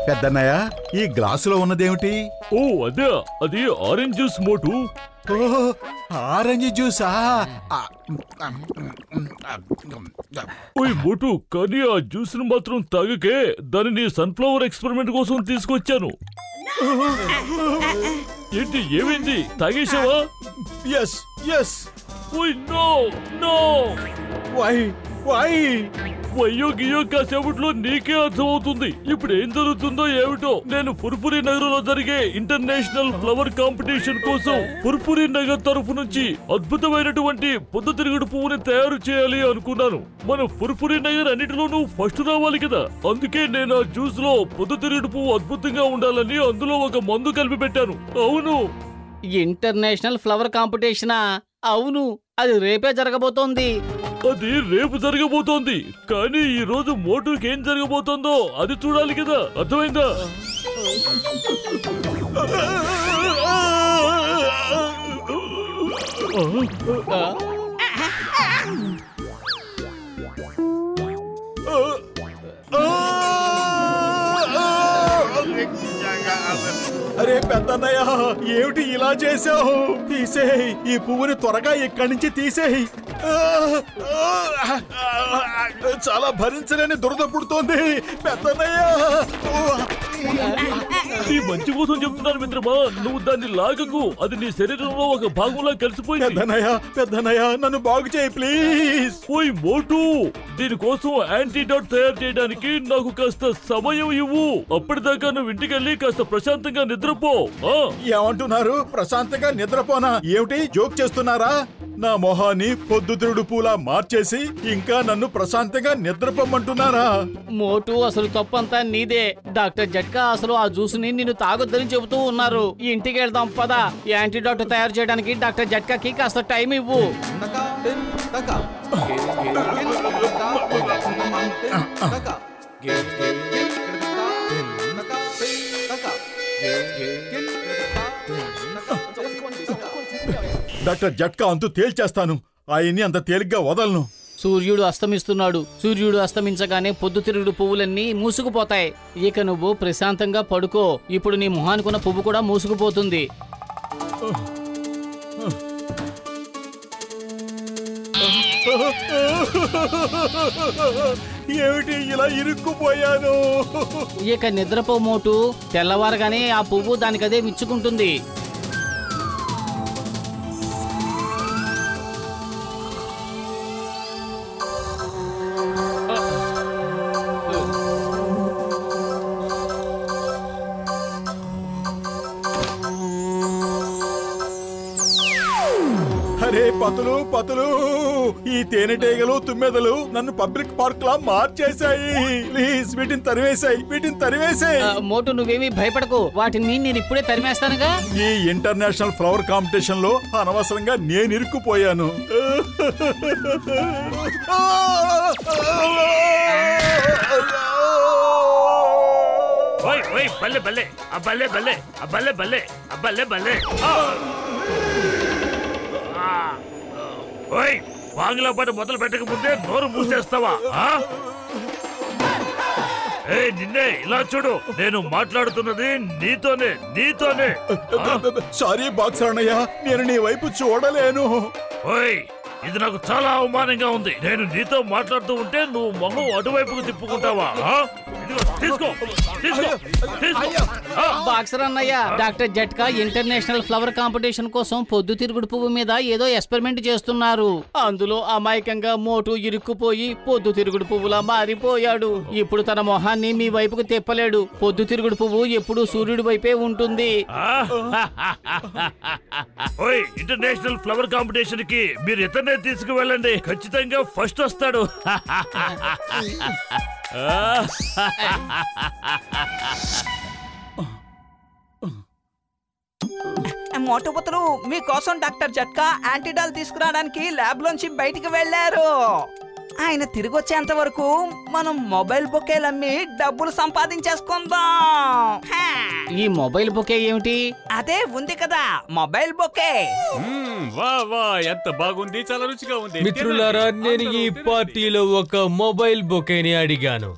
పెద్దన్నయ్య, ఈ గ్లాసులో ఉన్నదేమిటి? ఓ అదే, అది ఆరెంజ్ జ్యూస్ మోటు. ఆరెంజ్ జ్యూసా? ఓయ్ మోటు, కానీ ఆ జ్యూస్ ను మాత్రం తాగకే, దానిని సన్ఫ్లవర్ ఎక్స్పెరిమెంట్ కోసం తీసుకొచ్చాను. ఏంటి, ఏమైంది? తాగేశావా? Yes yes. ఓయ్ నో నో. Why why? అయ్యో గియో కాసేపట్లో నీకే అర్థమవుతుంది ఇప్పుడు ఏం జరుగుతుందో ఏమిటో. నేను ఫుర్ఫురి నగర్ లో జరిగే ఇంటర్నేషనల్ ఫ్లవర్ కాంపిటీషన్ కోసం ఫుర్ఫురి నగర్ తరఫు నుంచి అద్భుతమైనటువంటి పొద్దుతిరుగుడు పువ్వుని తయారు చేయాలి అనుకున్నాను. మన ఫుర్ఫురి నగర్ అన్నిటిలోనూ ఫస్ట్ రావాలి కదా, అందుకే నేను ఆ జ్యూస్ లో పొద్దుతిరుగుడు పువ్వు అద్భుతంగా ఉండాలని అందులో ఒక మందు కలిపి పెట్టాను. అవును, ఇంటర్నేషనల్ ఫ్లవర్ కాంపిటీషనా? అవును, అది రేపే జరగబోతోంది. అది రేపు జరగబోతోంది, కానీ ఈ రోజు మోటుకి ఏం జరగబోతోందో అది చూడాలి కదా, అర్థమైందా? అరే పెద్దన్నయ్య, ఏమిటి ఇలా చేసావు? తీసేయ్, ఈ పువ్వుని త్వరగా ఇక్కడి నుంచి తీసేయ్. చాలా భరించలేని దురద పుడుతోంది పెద్దన్నయ్య. నీ మంచి కోసం చెప్తున్నాను మిత్రమా, నువ్వు దాన్ని లాగకు, అది నీ శరీరంలో ఒక భాగంలా కలిసిపోయింది. పెద్దన్నయ్య నన్ను బాగు చేయి ప్లీజ్. ఓయ్ మోటు, దీనికోసం యాంటీడాట్ తయారు చేయడానికి నాకు కాస్త సమయం ఇవ్వు. అప్పటిదాకా నువ్వు ఇంటికెళ్ళి కాస్త ప్రశాంతంగా నిద్రపో. ఏమంటున్నారు? ప్రశాంతంగా నిద్రపోనా? ఏమిటి జోక్ చేస్తున్నారా? నా మొహాన్ని పొద్దుతిరుగుడు పూలా మార్చేసి ఇంకా నన్ను ప్రశాంతంగా నిద్రపోమంటున్నారా? మోటు, అసలు తప్పంతా నీదే. డాక్టర్ జట్కా అసలు ఆ జ్యూస్ ని నిన్ను తాగొద్దని చెబుతూ ఉన్నారు. ఇంటికి వెళ్దాం పద. యాంటీడాట్ తయారు చేయడానికి డాక్టర్ జట్కాకి కాస్త టైం ఇవ్వు. డాక్టర్ జట్కా అంతు తేల్చేస్తాను. ఆయన్ని అంత తేలిగ్గా వదలను. సూర్యుడు అస్తమిస్తున్నాడు. సూర్యుడు అస్తమించగానే పొద్దుతిరుగుడు పువ్వులన్నీ మూసుకుపోతాయి. ఇక నువ్వు ప్రశాంతంగా పడుకో. ఇప్పుడు నీ మొహానికున్న పువ్వు కూడా మూసుకుపోతుంది. ఏమిటి ఇలా ఇరుక్కుపోయాను? ఇక నిద్రపో మోటు. తెల్లవారగానే ఆ పువ్వు దానికదే విచ్చుకుంటుంది. అరే పతులు పతులు, ఈ తేనెటీగలు తుమ్మెదలు నన్ను పబ్లిక్ పార్క్ లా మార్చేశాయి. ప్లీజ్ వీటిని తరివేశాయి, వీటిని తరివేశాయి. మోటు, నువ్వేమీ భయపడకు, వాటిని నేను ఇప్పుడే తరిమేస్తానుగా. ఈ ఇంటర్నేషనల్ ఫ్లవర్ కాంపిటీషన్ లో అనవసరంగా నేను ఇరుక్కుపోయాను. బల్లే బల్లే బల్లే బల్లే బల్లే బల్లే బల్లే బల్లే. ఓయ్, వాంగ్లా పాట మొదలు పెట్టక ముందే నోరు మూసేస్తావా? ఏ నిన్నే, ఇలా చూడు, నేను మాట్లాడుతున్నది నీతోనే నీతోనే. సారీ బాక్సర్ అన్నయ్య, నేను నీ వైపు చూడలేను. ఓయ్, ఇది నాకు చాలా అవమానంగా ఉంది. నేను నీతో మాట్లాడుతూ ఉంటే నువ్వు మొహం అటువైపుకు తిప్పుకుంటావా? తీసుకో తీసుకో తీసుకో. బాక్సర్ అన్నయ్య, డాక్టర్ జట్కా ఇంటర్నేషనల్ ఫ్లవర్ కాంపిటీషన్ కోసం పొద్దుతిరుగుడు పువ్వు మీద ఏదో ఎక్స్పెరిమెంట్ చేస్తున్నారు. అందులో అమాయకంగా మోటు ఇరుక్కుపోయి పొద్దుతిరుగుడు పువ్వులా మారిపోయాడు. ఇప్పుడు తన మొహాన్ని మీ వైపుకు తిప్పలేడు. పొద్దుతిరుగుడు పువ్వు ఎప్పుడు సూర్యుడి వైపే ఉంటుంది. ఓయ్, ఇంటర్నేషనల్ ఫ్లవర్ కాంపిటీషన్ కి మీరు ఇతనే తీసుకువెళ్ళండి, ఖచ్చితంగా ఫస్ట్ వస్తాడు. మోటుపుతులు మీకోసం డాక్టర్ జట్కా యాంటీడాల్ తీసుకురావడానికి ల్యాబ్ లోంచి బయటికి వెళ్లారు. ఆయన తిరిగి వచ్చేంత వరకు మనం మొబైల్ బొకేలు అమ్మి డబ్బులు సంపాదించేసుకుందాం. ఈ మొబైల్ బొకే ఏమిటి? అదే ఉంది కదా మొబైల్ బొకే. వా వా ఎంత బాగుంది, చాలా రుచిగా ఉంది. మిత్రులారా, నేను ఈ పార్టీలో ఒక మొబైల్ బొకేని అడిగాను.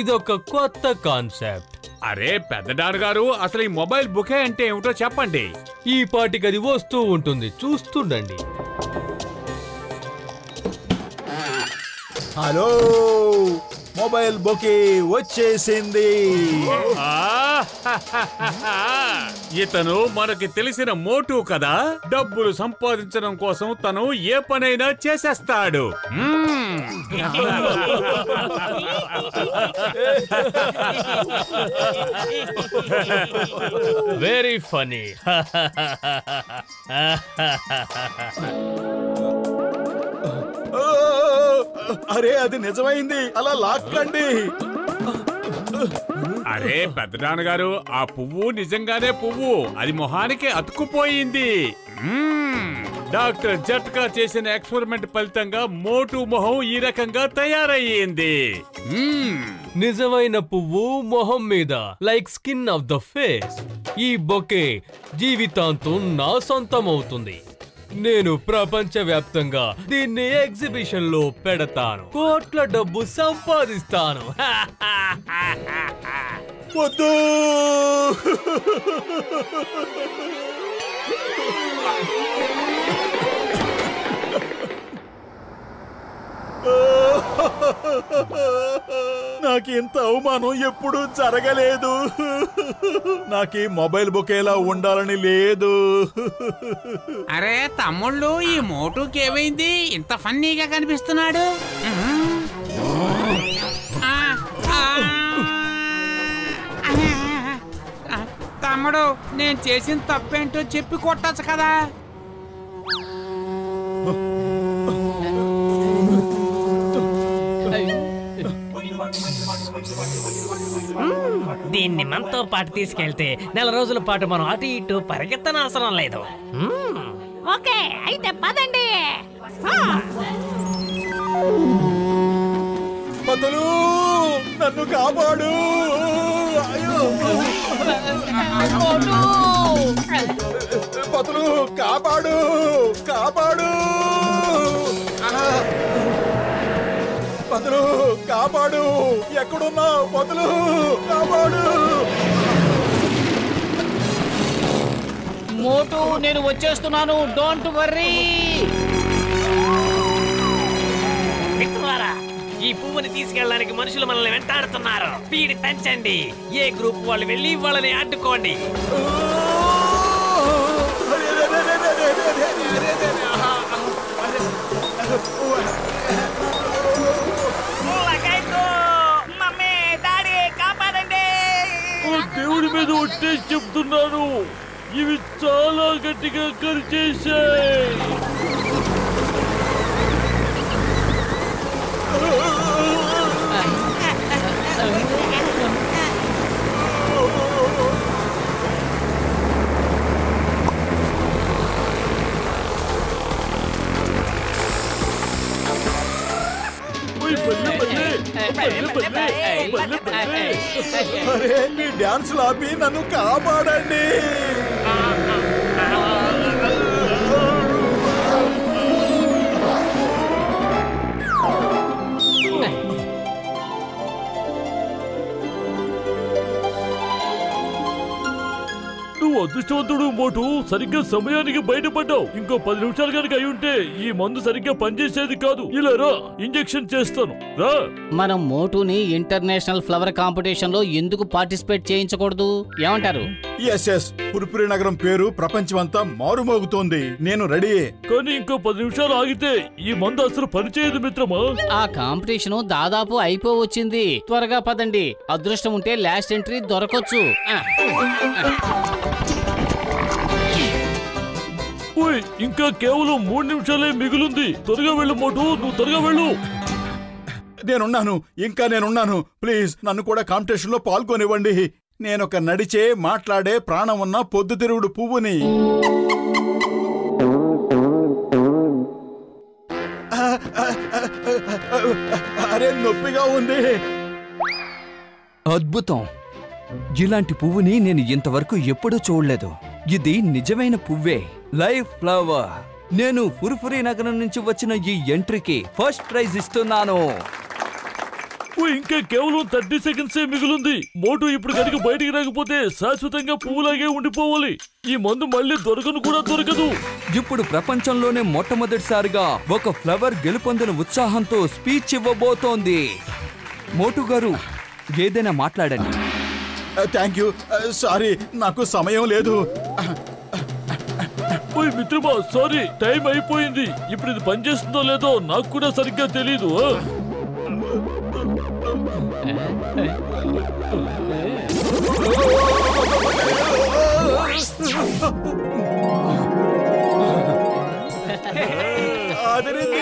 ఇదొక కొత్త కాన్సెప్ట్. అరే పెద్ద డాన్ గారు, అసలు ఈ మొబైల్ బుకే అంటే ఏమిటో చెప్పండి. ఈ పార్టీకి అది వస్తూ ఉంటుంది, చూస్తుండండి. హలో, మొబైల్ బొకే వచ్చేసింది. ఇతను మనకి తెలిసిన మోటు కదా, డబ్బులు సంపాదించడం కోసం తను ఏ పనైనా చేసేస్తాడు. Very funny. అరే అది నిజమైంది, అలా లాక్కండి. అరే పెద్ద డాన్ గారు, ఆ పువ్వు నిజంగానే పువ్వు, అది మొహానికి అతుక్కుపోయింది. డాక్టర్ జట్కా చేసిన ఎక్స్పెరిమెంట్ ఫలితంగా మోటు మొహం ఈ రకంగా తయారయ్యింది. నిజమైన పువ్వు మొహం మీద, like skin of the face. ఈ బొకే జీవితాంతం నా సొంతం అవుతుంది. నేను ప్రపంచవ్యాప్తంగా దీన్ని ఎగ్జిబిషన్ లో పెడతాను, కోట్ల డబ్బు సంపాదిస్తాను. వద్దు. నాకు ఇంత అవమానం ఎప్పుడు జరగలేదు. నాకు ఈ మొబైల్ బొకేలా ఉండాలని లేదు. అరే తమ్ముళ్ళు, ఈ మోటుకి ఏమైంది? ఇంత ఫన్నీగా కనిపిస్తున్నాడు. తమ్ముడు, నేను చేసిన తప్పేంటో చెప్పి కొట్టచ్చు కదా. దీన్ని మనతో పాటు తీసుకెళ్తే నెల రోజుల పాటు మనం అటు ఇటు పరిగెత్తనవసరం లేదు. ఓకే, అయితే పదండి. బతులు, నన్ను కాపాడు. బతులు, కాపాడు, కాపాడు. బతులు, కాపాడు. ఎక్కడున్నావు బతులు? కాపాడు. మోటు, నేను వచ్చేస్తున్నాను, డోంట్ వర్రీ. మిత్రులారా, ఈ పువ్వుని తీసుకెళ్ళడానికి మనుషులు మనల్ని వెంటాడుతున్నారు. వీడి పెంచండి. ఏ గ్రూప్ వాళ్ళు వెళ్ళి వాళ్ళని అడ్డుకోండి. మమ్మీ, డాడీ, కాపాడండి. దేవుడి మీద ఒట్టేసి చెప్తున్నాను, ఇవి చాలా గట్టిగా కరిచేశాయి. అరే, మీ డాన్స్ లాపి నన్ను కాపాడండి. నువ్వు అదృష్టవంతుడు మోటు, సరిగ్గా సమయానికి బయటపడ్డావు. ఇంకో 10 నిమిషాలు కనుక అయి ఉంటే ఈ మందు సరిగ్గా పనిచేసేది కాదు. ఇలా రా, ఇంజెక్షన్ చేస్తాను, రా. మనం మోటుని ఇంటర్నేషనల్ ఫ్లవర్ కాంపిటీషన్ లో ఎందుకు పార్టిసిపేట్ చేయించకూడదు? ఏమంటారు? ఎస్, పుర్పురి నగరం పేరు ప్రపంచమంతా మారుమోగుతోంది. నేను రెడీ. కానీ ఇంకో 10 నిమిషాలు ఆగితే ఈ మందు అసలు పనిచేయదు మిత్రమా. ఆ కాంపిటీషన్ దాదాపు అయిపోవచ్చింది. త్వరగా పదండి, అదృష్టం ఉంటే లాస్ట్ ఎంట్రీ దొరకొచ్చు. ఓయ్, ఇంకా కేవలం 3 నిమిషాలే మిగులుంది. త్వరగా వెళ్ళు మోటు, నువ్వు త్వరగా వెళ్ళు. నేనున్నాను, ఇంకా నేనున్నాను. ప్లీజ్ నన్ను కూడా కాంపిటీషన్ లో పాల్గొనివ్వండి. నేనొక నడిచే మాట్లాడే ప్రాణం ఉన్న పొద్దుతిరుగుడు పువ్వుని. అరే నొప్పిగా ఉంది. అద్భుతం! ఇలాంటి పువ్వుని నేను ఇంతవరకు ఎప్పుడూ చూడలేదు. ఇది నిజమైన పువ్వే, లైవ్ ఫ్లవర్. నేను ఫుర్ఫురి నగరం నుంచి వచ్చిన ఈ ఎంట్రీకి ఫస్ట్ ప్రైజ్ ఇస్తున్నాను. ఇంకా కేవలం 30 సెకండ్సే మిగిలింది. మోటు ఇప్పుడు కనుక బయటికి రాకపోతే శాశ్వతంగా పువ్వులాగే ఉండిపోవాలి. ఈ మందు మళ్ళీ దొరకను కూడా దొరకదు. ఇప్పుడు ప్రపంచంలోనే మొట్టమొదటిసారిగా ఒక ఫ్లవర్ గెలుపొందిన ఉత్సాహంతో స్పీచ్ ఇవ్వబోతోంది. మోటు గారు, ఏదైనా మాట్లాడండి. Thank you. సారీ, నాకు సమయం లేదు. ఓయ్ మిత్రమా, సారీ, టైం అయిపోయింది. ఇప్పుడు ఇది పనిచేస్తుందో లేదో నాకు కూడా సరిగ్గా తెలీదు. అదిరింది.